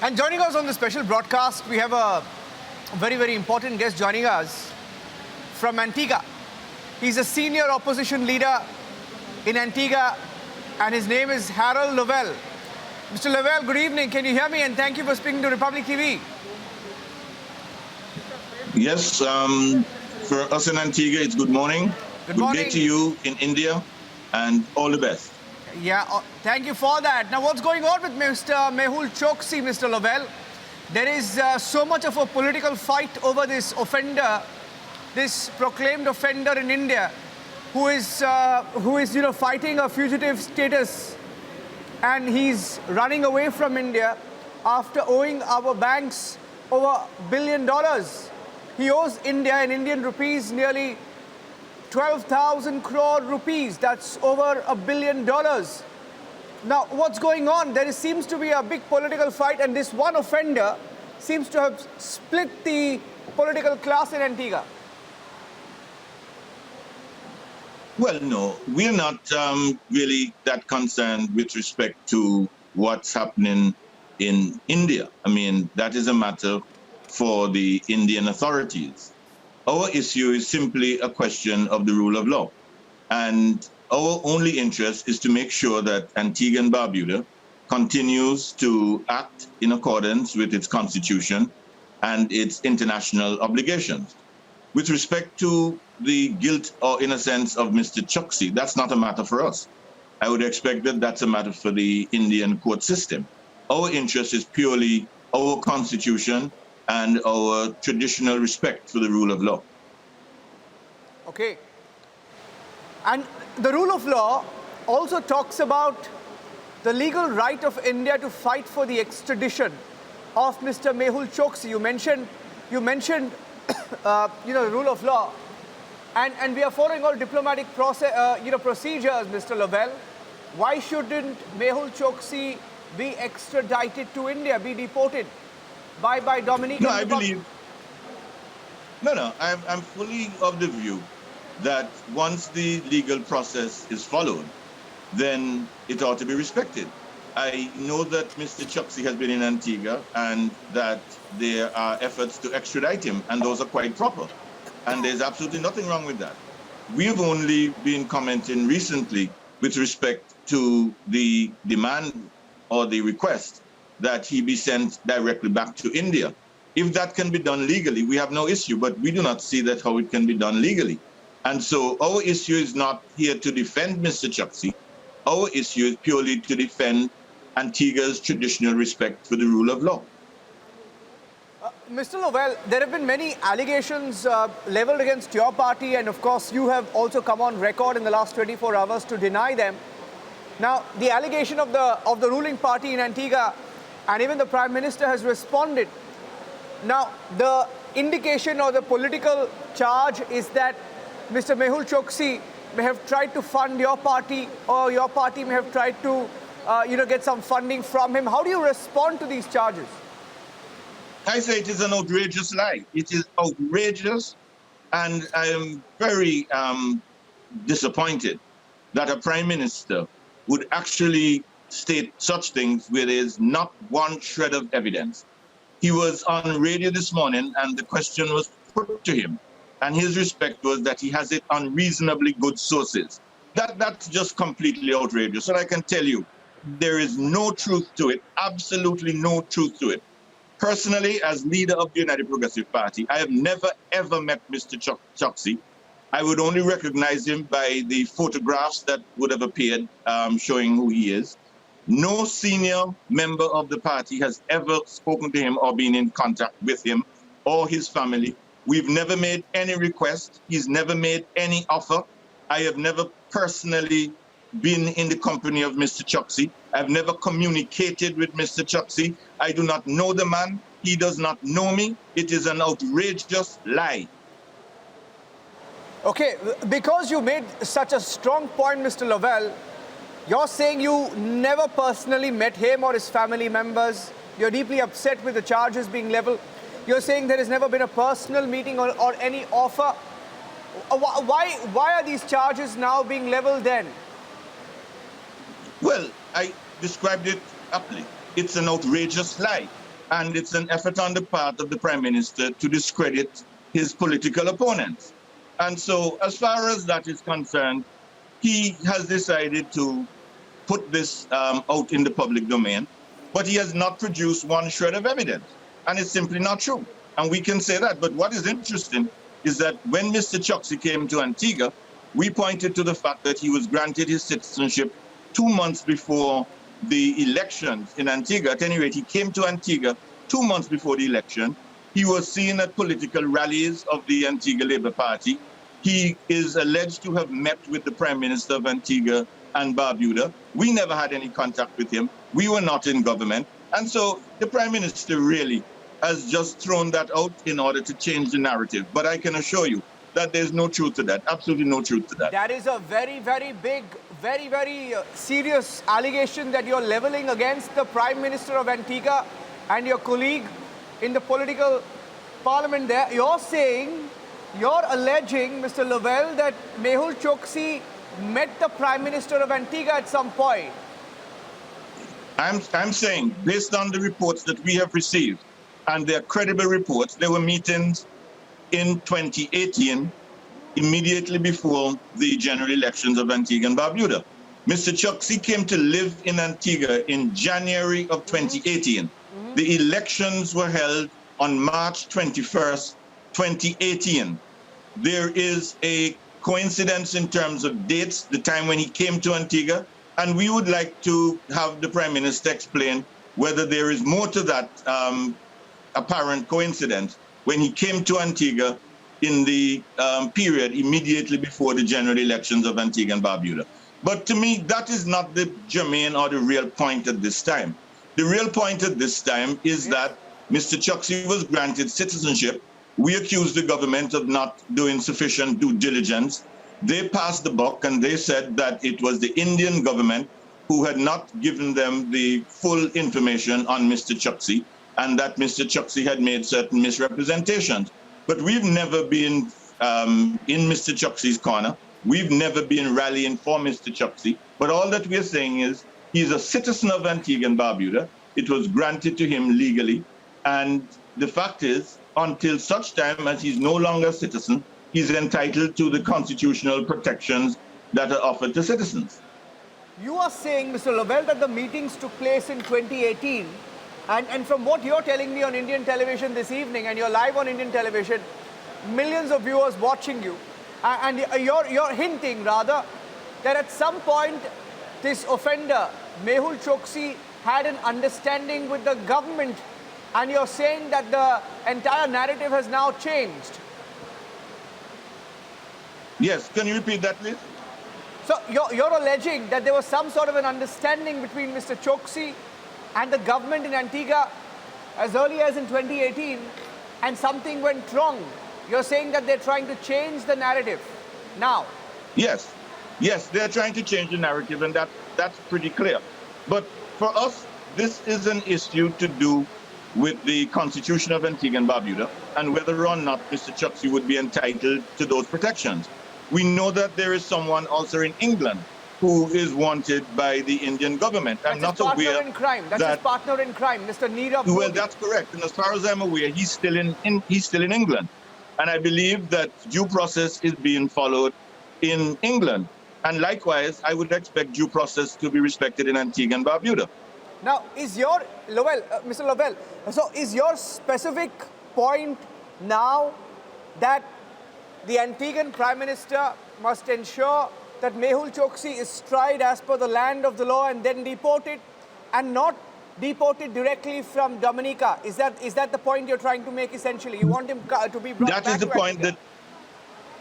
And joining us on the special broadcast, we have a very, very important guest joining us from Antigua. He's a senior opposition leader in Antigua, and his name is Harold Lovell. Mr. Lovell, good evening. Can you hear me? And thank you for speaking to Republic TV. Yes, for us in Antigua, it's good morning. Good morning. Day to you in India, and all the best. Yeah, thank you for that. Now, what's going on with Mr. Mehul Choksi, Mr. Lovell? There is so much of a political fight over this offender, this proclaimed offender in India, who is fighting a fugitive status, and he's running away from India after owing our banks over $1 billion. He owes India in Indian rupees nearly 12,000 crore rupees. That's over $1 billion. Now, what's going on? There seems to be a big political fight, and this one offender seems to have split the political class in Antigua. Well, no, we're not really that concerned with respect to what's happening in India. I mean, that is a matter for the Indian authorities. Our issue is simply a question of the rule of law. And our only interest is to make sure that Antigua and Barbuda continues to act in accordance with its constitution and its international obligations. With respect to the guilt or innocence of Mr. Choksi, that's not a matter for us. I would expect that that's a matter for the Indian court system. Our interest is purely our constitution and our traditional respect for the rule of law. Okay. And the rule of law also talks about the legal right of India to fight for the extradition of Mr. Mehul Choksi. You mentioned the rule of law, and we are following all diplomatic procedures, Mr. Lovell. Why shouldn't Mehul Choksi be extradited to India, be deported by Dominican Republic? I'm fully of the view that once the legal process is followed, then it ought to be respected. I know that Mr. Choksi has been in Antigua and that there are efforts to extradite him, and those are quite proper. And there's absolutely nothing wrong with that. We've only been commenting recently with respect to the demand or the request that he be sent directly back to India. If that can be done legally, we have no issue, but we do not see that how it can be done legally. And so our issue is not here to defend Mr. Choksi. Our issue is purely to defend Antigua's traditional respect for the rule of law. Mr. Lovell, there have been many allegations leveled against your party, and of course you have also come on record in the last 24 hours to deny them. Now, the allegation of the ruling party in Antigua, and even the Prime Minister has responded. Now, the indication or the political charge is that Mr. Mehul Choksi may have tried to fund your party, or your party may have tried to get some funding from him. How do you respond to these charges? I say it is an outrageous lie. It is outrageous, and I am very disappointed that a Prime Minister would actually state such things where there is not one shred of evidence. He was on radio this morning, and the question was put to him, and his respect was that he has it on reasonably good sources. That's just completely outrageous. And I can tell you, there is no truth to it, absolutely no truth to it. Personally, as leader of the United Progressive Party, I have never, ever met Mr. Choksi. I would only recognize him by the photographs that would have appeared showing who he is. No senior member of the party has ever spoken to him or been in contact with him or his family. We've never made any request. He's never made any offer. I have never personally been in the company of Mr. Choksi. I've never communicated with Mr. Choksi. I do not know the man. He does not know me. It is an outrageous lie. Okay, because you made such a strong point, Mr. Lovell, you're saying you never personally met him or his family members. You're deeply upset with the charges being leveled. You're saying there has never been a personal meeting or any offer. Why are these charges now being leveled then? Well, I described it aptly. It's an outrageous lie. and it's an effort on the part of the Prime Minister to discredit his political opponents. And so, as far as that is concerned, he has decided to put this out in the public domain, but he has not produced one shred of evidence. And it's simply not true. And we can say that. But what is interesting is that when Mr. Choksi came to Antigua, we pointed to the fact that he was granted his citizenship 2 months before the elections in Antigua. At any rate, he came to Antigua 2 months before the election. He was seen at political rallies of the Antigua Labour Party. He is alleged to have met with the Prime Minister of Antigua and Barbuda. We never had any contact with him. We were not in government. And so the Prime Minister really has just thrown that out in order to change the narrative. But I can assure you that there's no truth to that, absolutely no truth to that. That is a very, very big, very serious allegation that you're leveling against the Prime Minister of Antigua and your colleague in the political parliament there. You're alleging, Mr. Lovell, that Mehul Choksi met the Prime Minister of Antigua at some point. I'm saying, based on the reports that we have received, and they're credible reports, there were meetings in 2018, immediately before the general elections of Antigua and Barbuda. Mr. Choksi came to live in Antigua in January of 2018. The elections were held on March 21st, 2018. There is a coincidence in terms of dates, the time when he came to Antigua, and we would like to have the Prime Minister explain whether there is more to that apparent coincidence when he came to Antigua in the period immediately before the general elections of Antigua and Barbuda. But to me, that is not the germane or the real point at this time. The real point at this time is that Mr. Choksi was granted citizenship. We accused the government of not doing sufficient due diligence. They passed the buck and they said that it was the Indian government who had not given them the full information on Mr. Choksi, and that Mr. Choksi had made certain misrepresentations. But we've never been in Mr. Choksi's corner. We've never been rallying for Mr. Choksi. But all that we're saying is he's a citizen of Antigua and Barbuda. It was granted to him legally. And the fact is, until such time as he's no longer a citizen, he's entitled to the constitutional protections that are offered to citizens. You are saying, Mr. Lovell, that the meetings took place in 2018. And from what you're telling me on Indian television this evening, and you're live on Indian television, millions of viewers watching you, and you're hinting, rather, that at some point, this offender, Mehul Choksi, had an understanding with the government, and you're saying that the entire narrative has now changed. Yes, can you repeat that, please? So you're alleging that there was some sort of an understanding between Mr. Choksi and the government in Antigua as early as in 2018, and something went wrong. You're saying that they're trying to change the narrative now. Yes, they're trying to change the narrative, and that's pretty clear. But for us, this is an issue to do with the Constitution of Antigua and Barbuda and whether or not Mr. Choksi would be entitled to those protections. We know that there is someone also in England who is wanted by the Indian government. I'm not aware in crime. That's his partner in crime, Mr. Nirav Modi. Well, that's correct. And as far as I'm aware, he's still in England. And I believe that due process is being followed in England. And likewise, I would expect due process to be respected in Antigua and Barbuda. Now, Mr. Lovell, so is your specific point now that the Antiguan Prime Minister must ensure that Mehul Choksi is tried as per the land of the law and then deported, and not deported directly from Dominica? Is that the point you're trying to make essentially? You want him to be brought back to Antigua?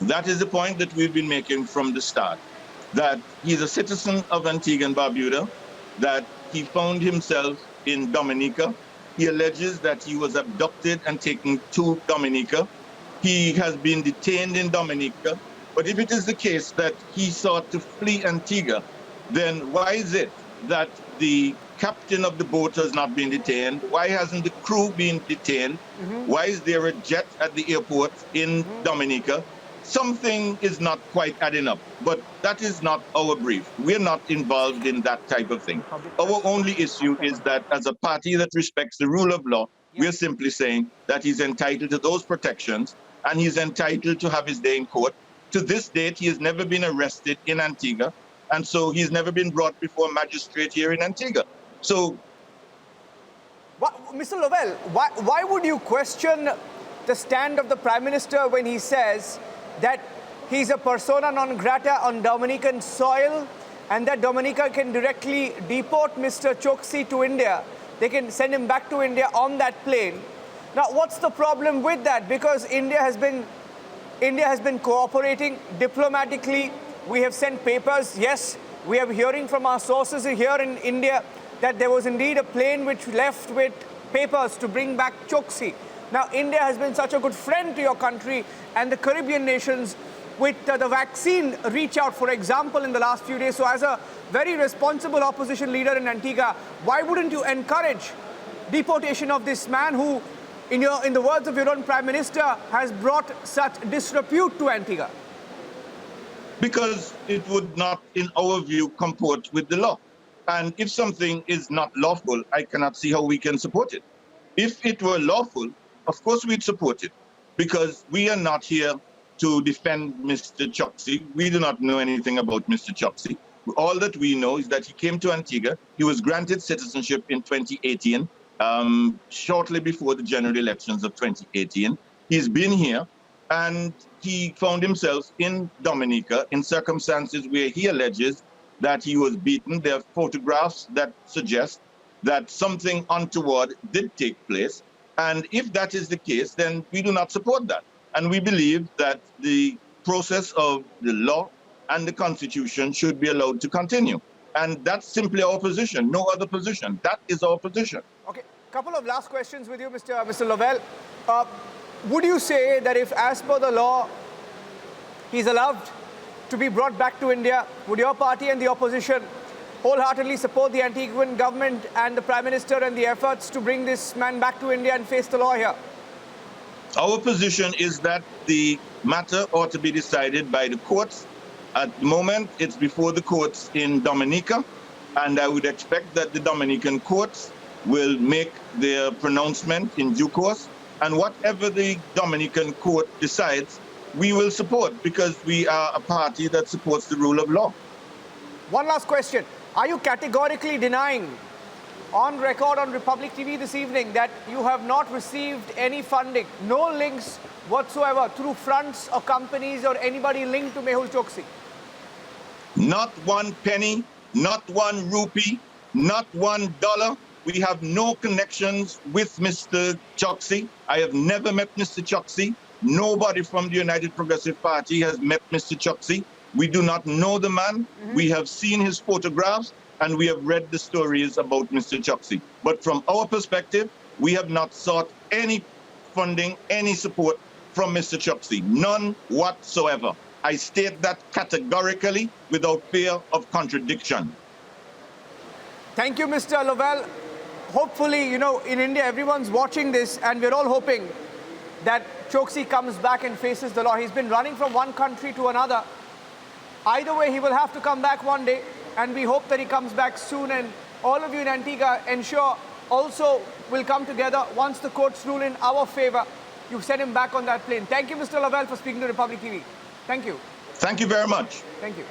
That is the point that we've been making from the start, that he's a citizen of Antigua and Barbuda, that he found himself in Dominica. He alleges that he was abducted and taken to Dominica. He has been detained in Dominica. But if it is the case that he sought to flee Antigua, then why is it that the captain of the boat has not been detained? Why hasn't the crew been detained? Why is there a jet at the airport in Dominica something is not quite adding up. But that is not our brief. We're not involved in that type of thing. Our only issue is that as a party that respects the rule of law, we're simply saying that he's entitled to those protections and he's entitled to have his day in court. To this date, he has never been arrested in Antigua, and so he's never been brought before a magistrate here in Antigua. So, Mr. Lovell, why would you question the stand of the Prime Minister when he says that he's a persona non grata on Dominican soil and that Dominica can directly deport Mr. Choksi to India? They can send him back to India on that plane. Now, what's the problem with that? Because India has been cooperating diplomatically. We have sent papers. Yes, we are hearing from our sources here in India that there was indeed a plane which left with papers to bring back Choksi. Now, India has been such a good friend to your country and the Caribbean nations with the vaccine reach out, for example, in the last few days. So as a very responsible opposition leader in Antigua, why wouldn't you encourage deportation of this man who, in the words of your own Prime Minister, has brought such disrepute to Antigua? Because it would not, in our view, comport with the law. And if something is not lawful, I cannot see how we can support it. If it were lawful, of course we'd support it, because we are not here to defend Mr. Choksi. We do not know anything about Mr. Choksi. All that we know is that he came to Antigua. He was granted citizenship in 2018, shortly before the general elections of 2018. He's been here, and he found himself in Dominica in circumstances where he alleges that he was beaten. There are photographs that suggest that something untoward did take place. And if that is the case, then we do not support that. And we believe that the process of the law and the Constitution should be allowed to continue. And that's simply our position, no other position. That is our position. Okay, couple of last questions with you, Mr. Lovell. Would you say that if, as per the law, he's allowed to be brought back to India, would your party and the opposition wholeheartedly support the Antiguan government and the Prime Minister and the efforts to bring this man back to India and face the law here? Our position is that the matter ought to be decided by the courts. At the moment, it's before the courts in Dominica, and I would expect that the Dominican courts will make their pronouncement in due course. And whatever the Dominican court decides, we will support, because we are a party that supports the rule of law. One last question. Are you categorically denying, on record on Republic TV this evening, that you have not received any funding, no links whatsoever through fronts or companies or anybody linked to Mehul Choksi? Not one penny, not one rupee, not $1. We have no connections with Mr. Choksi. I have never met Mr. Choksi. Nobody from the United Progressive Party has met Mr. Choksi. We do not know the man. We have seen his photographs and we have read the stories about Mr. Choksi. But from our perspective, we have not sought any funding, any support from Mr. Choksi. None whatsoever. I state that categorically without fear of contradiction. Thank you, Mr. Lovell. Hopefully, in India, everyone's watching this and we're all hoping that Choksi comes back and faces the law. He's been running from one country to another. Either way, he will have to come back one day, and we hope that he comes back soon. And all of you in Antigua, ensure also will come together once the courts rule in our favor. You send him back on that plane. Thank you, Mr. Lovell, for speaking to Republic TV. Thank you. Thank you very much. Thank you.